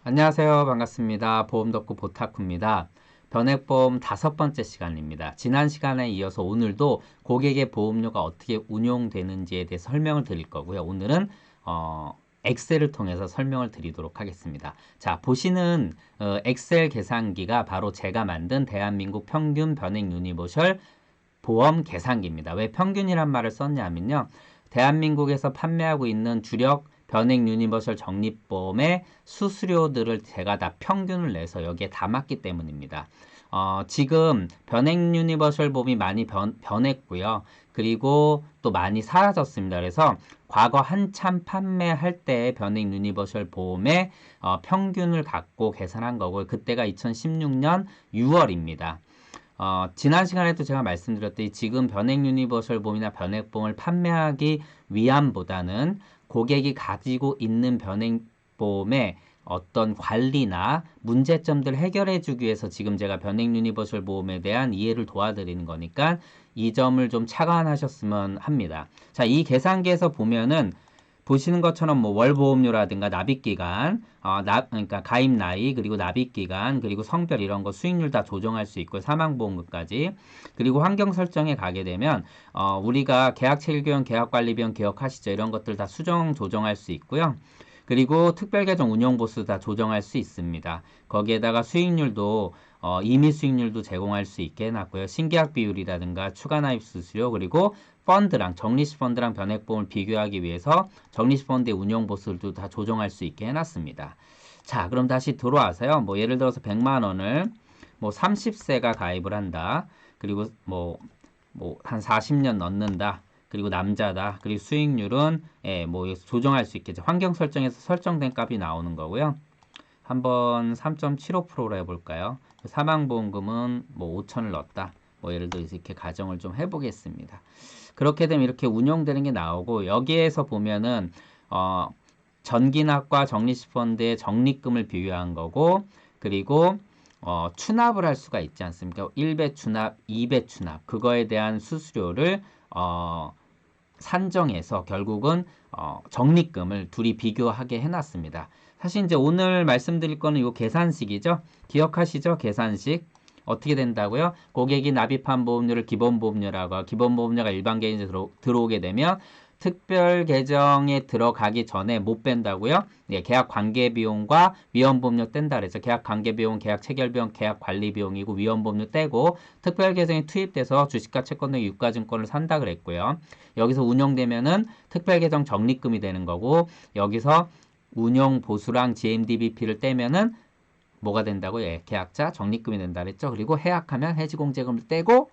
안녕하세요. 반갑습니다. 보험 덕후 보타쿠입니다. 변액보험 5번째 시간입니다. 지난 시간에 이어서 오늘도 고객의 보험료가 어떻게 운용되는지에 대해서 설명을 드릴 거고요. 오늘은 엑셀을 통해서 설명을 드리도록 하겠습니다. 자, 보시는 엑셀 계산기가 바로 제가 만든 대한민국 평균 변액 유니버셜 보험 계산기입니다. 왜 평균이란 말을 썼냐면요. 대한민국에서 판매하고 있는 주력 변액 유니버설 적립보험의 수수료들을 제가 다 평균을 내서 여기에 담았기 때문입니다. 지금 변액 유니버설 보험이 많이 변했고요. 그리고 또 많이 사라졌습니다. 그래서 과거 한참 판매할 때 변액 유니버설 보험의 평균을 갖고 계산한 거고, 그때가 2016년 6월입니다. 지난 시간에도 제가 말씀드렸듯이 지금 변액 유니버설 보험이나 변액보험을 판매하기 위함보다는 고객이 가지고 있는 변액보험의 어떤 관리나 문제점들을 해결해 주기 위해서 지금 제가 변액 유니버설 보험에 대한 이해를 도와드리는 거니까 이 점을 좀 착안하셨으면 합니다. 자, 이 계산기에서 보면은 보시는 것처럼 뭐 월보험료라든가 납입기간, 그러니까 가입 나이, 그리고 납입기간, 그리고 성별 이런 거 수익률 다 조정할 수 있고 사망보험금까지. 그리고 환경 설정에 가게 되면 우리가 계약체결비용, 계약관리비용 기억하시죠? 이런 것들 다 수정 조정할 수 있고요. 그리고 특별계정 운용보수 다 조정할 수 있습니다. 거기에다가 수익률도 임의 수익률도 제공할 수 있게 해놨고요. 신계약 비율이라든가 추가 납입 수수료, 그리고 펀드랑 적립식 펀드랑 변액보험을 비교하기 위해서 적립식 펀드의 운용 보수도 다 조정할 수 있게 해놨습니다. 자, 그럼 다시 들어와서요. 뭐 예를 들어서 100만 원을 뭐 30세가 가입을 한다. 그리고 뭐 한 40년 넣는다. 그리고 남자다. 그리고 수익률은 뭐 조정할 수 있겠죠. 환경 설정에서 설정된 값이 나오는 거고요. 한번 3.75%로 해볼까요? 사망보험금은 뭐 5천을 넣었다. 뭐 예를 들어서 이렇게 가정을 좀 해보겠습니다. 그렇게 되면 이렇게 운용되는 게 나오고, 여기에서 보면은 전기납과 적립식펀드의 적립금을 비교한 거고, 그리고 추납을 할 수가 있지 않습니까? 1배 추납, 2배 추납, 그거에 대한 수수료를 산정해서 결국은 적립금을 둘이 비교하게 해놨습니다. 사실 이제 오늘 말씀드릴 거는 이 계산식이죠. 기억하시죠? 계산식. 어떻게 된다고요? 고객이 납입한 보험료를 기본보험료라고 하고, 기본보험료가 일반 계정에 들어오게 되면 특별 계정에 들어가기 전에 못 뺀다고요? 예, 계약 관계 비용과 위험 보험료 뗀다 그래서 계약 관계 비용, 계약 체결 비용, 계약 관리 비용이고 위험 보험료 떼고 특별 계정에 투입돼서 주식과 채권 등 유가 증권을 산다 그랬고요. 여기서 운용되면은 특별 계정 적립금이 되는 거고, 여기서 운용 보수랑 GMDBP를 떼면은 뭐가 된다고? 예, 계약자 적립금이 된다 그랬죠. 그리고 해약하면 해지공제금을 떼고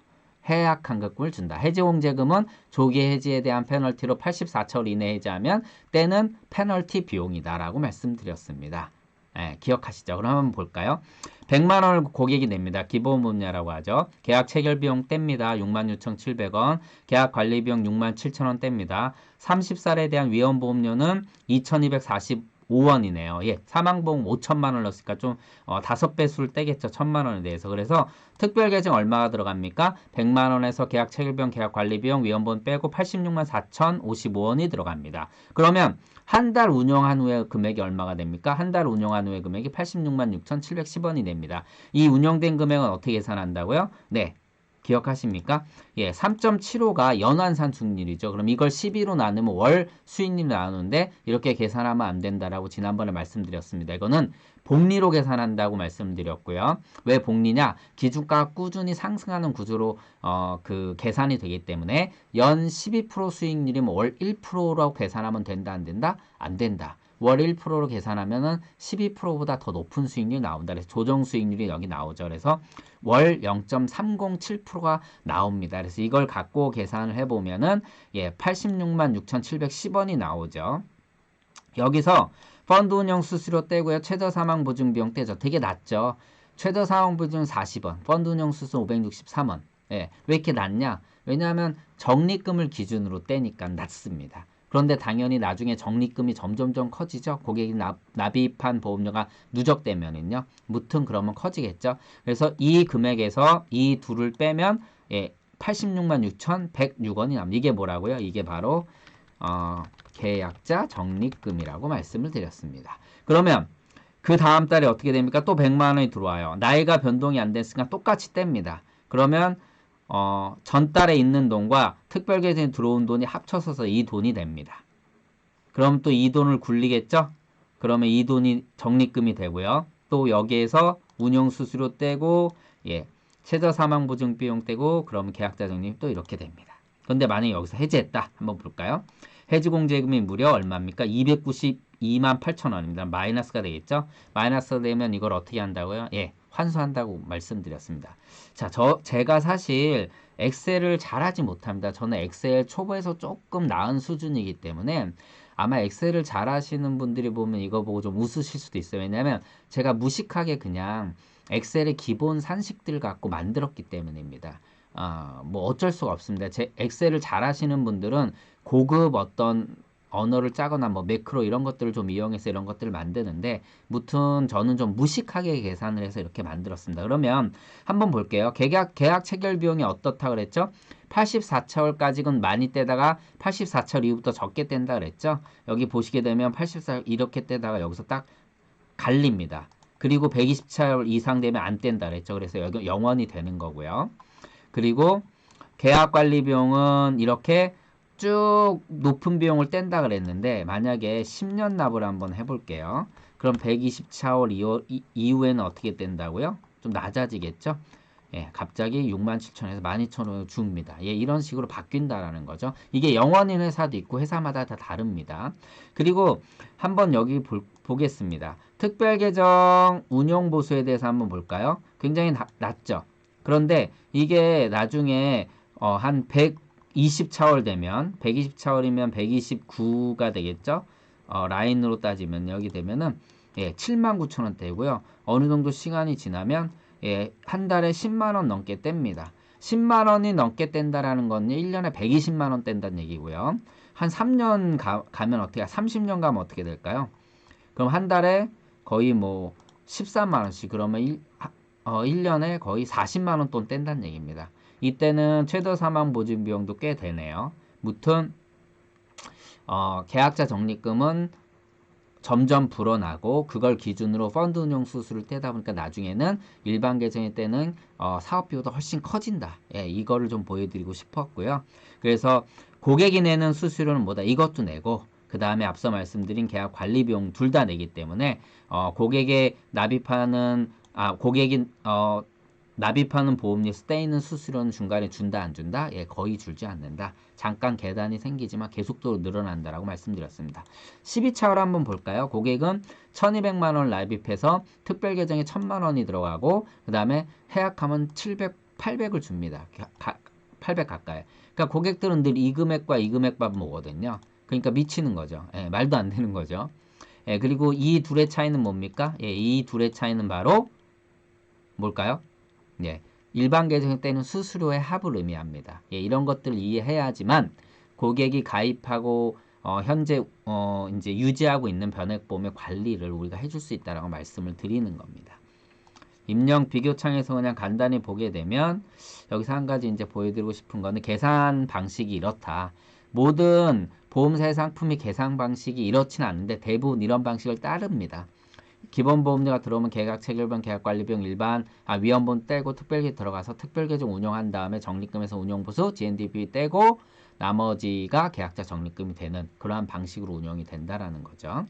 해약환급금을 준다. 해지공제금은 조기 해지에 대한 페널티로 84처를 이내 해지하면 떼는 페널티 비용이다라고 말씀드렸습니다. 예, 기억하시죠? 그럼 한번 볼까요? 100만 원을 고객이 냅니다. 기본보험료라고 하죠. 계약 체결 비용 뗍니다. 66,700원. 계약 관리 비용 67,000원 뗍니다. 30살에 대한 위험보험료는 2,245원이네요. 예, 사망보험 5천만 원 넣었으니까 좀 5배수를 떼겠죠. 1,000만 원에 대해서. 그래서 특별계정 얼마가 들어갑니까? 100만 원에서 계약 체결비용, 계약 관리비용, 위험보험 빼고 86만 4,055원이 들어갑니다. 그러면 한 달 운영한 후에 금액이 얼마가 됩니까? 한 달 운영한 후에 금액이 86만 6,710원이 됩니다. 이 운영된 금액은 어떻게 계산한다고요? 네. 기억하십니까? 예, 3.75가 연환산 수익률이죠. 그럼 이걸 12로 나누면 월 수익률을 나누는데 이렇게 계산하면 안 된다라고 지난번에 말씀드렸습니다. 이거는 복리로 계산한다고 말씀드렸고요. 왜 복리냐? 기준가가 꾸준히 상승하는 구조로 그 계산이 되기 때문에 연 12% 수익률이면 월 1%라고 계산하면 된다, 안 된다? 안 된다. 월 1%로 계산하면은 12%보다 더 높은 수익률이 나온다. 그래서 조정 수익률이 여기 나오죠. 그래서 월 0.307%가 나옵니다. 그래서 이걸 갖고 계산을 해보면은 86만 6,710원이 나오죠. 여기서 펀드 운영 수수료 떼고요. 최저 사망 보증 비용 떼죠. 되게 낮죠. 최저 사망 보증 40원, 펀드 운영 수수 563원. 예, 왜 이렇게 낮냐? 왜냐하면 적립금을 기준으로 떼니까 낮습니다. 그런데 당연히 나중에 적립금이 점점점 커지죠. 고객이 납입한 보험료가 누적되면은요. 무튼 그러면 커지겠죠. 그래서 이 금액에서 이 둘을 빼면 86만 6,106원이 납니다. 이게 뭐라고요? 이게 바로 계약자 적립금이라고 말씀을 드렸습니다. 그러면 그 다음 달에 어떻게 됩니까? 또 100만 원이 들어와요. 나이가 변동이 안 됐으니까 똑같이 뗍니다. 그러면 전달에 있는 돈과 특별계정에 들어온 돈이 합쳐서 이 돈이 됩니다. 그럼 또 이 돈을 굴리겠죠? 그러면 이 돈이 적립금이 되고요. 또 여기에서 운용수수료 떼고 최저사망보증비용 떼고 그러면 계약자 적립 또 이렇게 됩니다. 그런데 만약에 여기서 해지했다. 한번 볼까요? 해지공제금이 무려 얼마입니까? 292만 8천 원입니다. 마이너스가 되겠죠? 마이너스가 되면 이걸 어떻게 한다고요? 환수한다고 말씀드렸습니다. 자, 제가 사실 엑셀을 잘하지 못합니다. 저는 엑셀 초보에서 조금 나은 수준이기 때문에 아마 엑셀을 잘하시는 분들이 보면 이거 보고 좀 웃으실 수도 있어요. 왜냐하면 제가 무식하게 그냥 엑셀의 기본 산식들 갖고 만들었기 때문입니다. 뭐 어쩔 수가 없습니다. 제 엑셀을 잘하시는 분들은 고급 어떤 언어를 짜거나 뭐 매크로 이런 것들을 좀 이용해서 이런 것들을 만드는데 무튼 저는 좀 무식하게 계산을 해서 이렇게 만들었습니다. 그러면 한번 볼게요. 계약 체결 비용이 어떻다 그랬죠? 84차월까지는 많이 떼다가 84차월 이후부터 적게 뗀다 그랬죠? 여기 보시게 되면 84 이렇게 떼다가 여기서 딱 갈립니다. 그리고 120차월 이상 되면 안 뗀다 그랬죠? 그래서 여기 영원이 되는 거고요. 그리고 계약 관리 비용은 이렇게 쭉 높은 비용을 뗀다 그랬는데 만약에 10년 납을 한번 해볼게요. 그럼 120차월 이후에는 어떻게 뗀다고요? 좀 낮아지겠죠? 갑자기 67,000원에서 12,000원을 줍니다. 이런 식으로 바뀐다라는 거죠. 이게 영원인 회사도 있고 회사마다 다 다릅니다. 그리고 한번 여기 보겠습니다. 특별계정 운용보수에 대해서 한번 볼까요? 굉장히 낮죠. 그런데 이게 나중에 한 120차월 되면 120차월이면 129가 되겠죠. 라인으로 따지면 여기 되면은 79,000원대고요. 어느 정도 시간이 지나면 한 달에 10만원 넘게 뗍니다. 10만원이 넘게 뗀다라는 건 1년에 120만원 뗀다는 얘기고요. 한 3년 가면 어떻게 30년 가면 어떻게 될까요? 그럼 한 달에 거의 뭐 13만원씩 그러면 1년에 거의 40만원 돈 뗀다는 얘기입니다. 이때는 최저 사망 보증 비용도 꽤 되네요. 무튼 계약자 적립금은 점점 불어나고 그걸 기준으로 펀드 운용 수수를 떼다 보니까 나중에는 일반 계정일 때는 사업비보다 훨씬 커진다. 이거를 좀 보여드리고 싶었고요. 그래서 고객이 내는 수수료는 뭐다? 이것도 내고 그 다음에 앞서 말씀드린 계약 관리 비용 둘 다 내기 때문에 고객이 납입하는 보험료에서 떼이는 수수료는 중간에 준다 안 준다? 거의 줄지 않는다. 잠깐 계단이 생기지만 계속적으로 늘어난다라고 말씀드렸습니다. 12차월 한번 볼까요? 고객은 1200만 원 납입해서 특별계정에 1000만 원이 들어가고 그 다음에 해약하면 700, 800을 줍니다. 800 가까이. 그러니까 고객들은 늘 이 금액과 이 금액만 보거든요. 그러니까 미치는 거죠. 말도 안 되는 거죠. 그리고 이 둘의 차이는 뭡니까? 이 둘의 차이는 바로 뭘까요? 일반 계정에 떼는 수수료의 합을 의미합니다. 이런 것들을 이해해야지만 고객이 가입하고 현재 이제 유지하고 있는 변액보험의 관리를 우리가 해줄 수 있다라고 말씀을 드리는 겁니다. 임령 비교창에서 그냥 간단히 보게 되면 여기서 한 가지 이제 보여드리고 싶은 거는 계산 방식이 이렇다. 모든 보험사의 상품이 계산 방식이 이렇지는 않은데 대부분 이런 방식을 따릅니다. 기본보험료가 들어오면 계약 체결비용, 계약관리비용, 위험보험 떼고 특별계정 들어가서 특별계정 운용한 다음에 적립금에서 운용보수, GNDB 떼고 나머지가 계약자 적립금이 되는 그러한 방식으로 운영이 된다라는 거죠.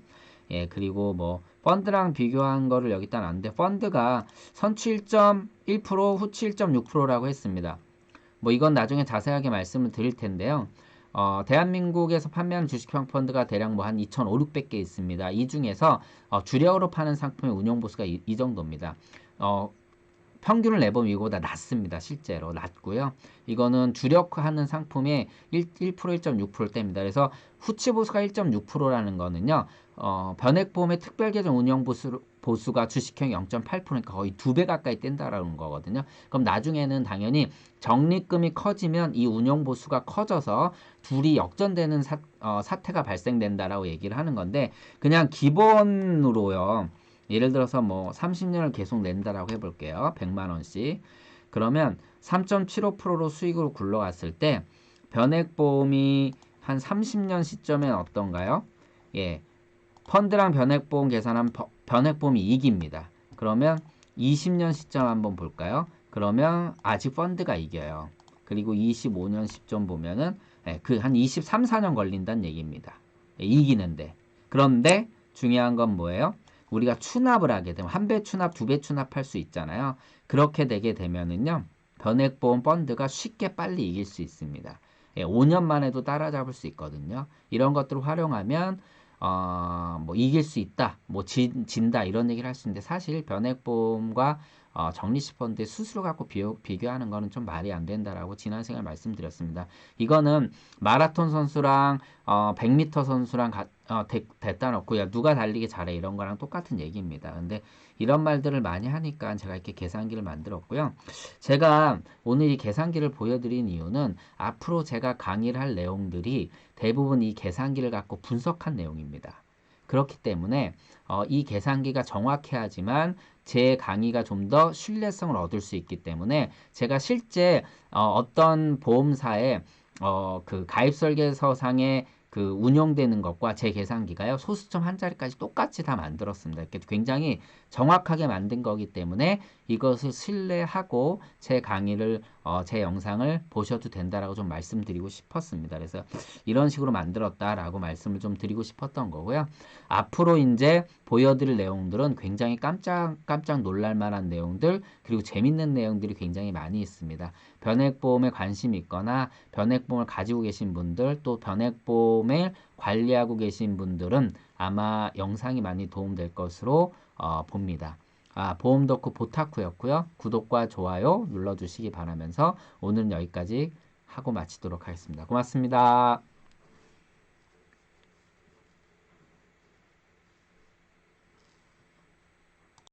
그리고 뭐 펀드랑 비교한 거를 여기다 놨는데 펀드가 선취 1.1%, 후취 1.6%라고 했습니다. 뭐 이건 나중에 자세하게 말씀을 드릴 텐데요. 대한민국에서 판매하는 주식형 펀드가 대략 뭐 한 2,500, 600개 있습니다. 이 중에서 주력으로 파는 상품의 운용보수가 이 정도입니다. 평균을 내보면 이거보다 낮습니다. 실제로 낮고요. 이거는 주력하는 상품의 1%, 1.6%대입니다. 그래서 후치보수가 1.6%라는 거는요. 변액보험의 특별계정 운용보수가 주식형 0.8%니까 거의 2배 가까이 뗀다라는 거거든요. 그럼 나중에는 당연히 적립금이 커지면 이 운용보수가 커져서 둘이 역전되는 사태가 발생된다라고 얘기를 하는 건데 그냥 기본으로요. 예를 들어서 뭐 30년을 계속 낸다라고 해볼게요. 100만 원씩. 그러면 3.75%로 수익으로 굴러갔을 때 변액보험이 한 30년 시점엔 어떤가요? 펀드랑 변액보험 계산하면 변액보험이 이깁니다. 그러면 20년 시점 한번 볼까요? 그러면 아직 펀드가 이겨요. 그리고 25년 시점 보면은 그 한 23, 4년 걸린다는 얘기입니다. 이기는데. 그런데 중요한 건 뭐예요? 우리가 추납을 하게 되면 한 배 추납, 두 배 추납할 수 있잖아요. 그렇게 되게 되면은요. 변액보험 펀드가 쉽게 빨리 이길 수 있습니다. 5년만 해도 따라잡을 수 있거든요. 이런 것들을 활용하면 뭐 이길 수 있다, 뭐 진다 이런 얘기를 할 수 있는데 사실 변액보험과 적립식 펀드의 수수료 갖고 비교하는 거는 좀 말이 안 된다라고 지난 시간에 말씀드렸습니다. 이거는 마라톤 선수랑 100m 선수랑 됐다 놓고 야 누가 달리기 잘해 이런 거랑 똑같은 얘기입니다. 근데 이런 말들을 많이 하니까 제가 이렇게 계산기를 만들었고요. 제가 오늘 이 계산기를 보여드린 이유는 앞으로 제가 강의를 할 내용들이 대부분 이 계산기를 갖고 분석한 내용입니다. 그렇기 때문에 이 계산기가 정확해야지만 제 강의가 좀 더 신뢰성을 얻을 수 있기 때문에 제가 실제 어떤 보험사의 그 가입 설계서상에 그 운영되는 것과 제 계산기가요 소수점 한 자리까지 똑같이 다 만들었습니다. 이렇게 굉장히 정확하게 만든 거기 때문에 이것을 신뢰하고 제 강의를 제 영상을 보셔도 된다라고 좀 말씀드리고 싶었습니다. 그래서 이런 식으로 만들었다라고 말씀을 좀 드리고 싶었던 거고요. 앞으로 이제 보여드릴 내용들은 굉장히 깜짝 놀랄 만한 내용들 그리고 재밌는 내용들이 굉장히 많이 있습니다. 변액보험에 관심이 있거나 변액보험을 가지고 계신 분들 또 변액보험을 관리하고 계신 분들은 아마 영상이 많이 도움될 것으로 봅니다. 보험 덕후 보타쿠였고요. 구독과 좋아요 눌러주시기 바라면서 오늘은 여기까지 하고 마치도록 하겠습니다. 고맙습니다.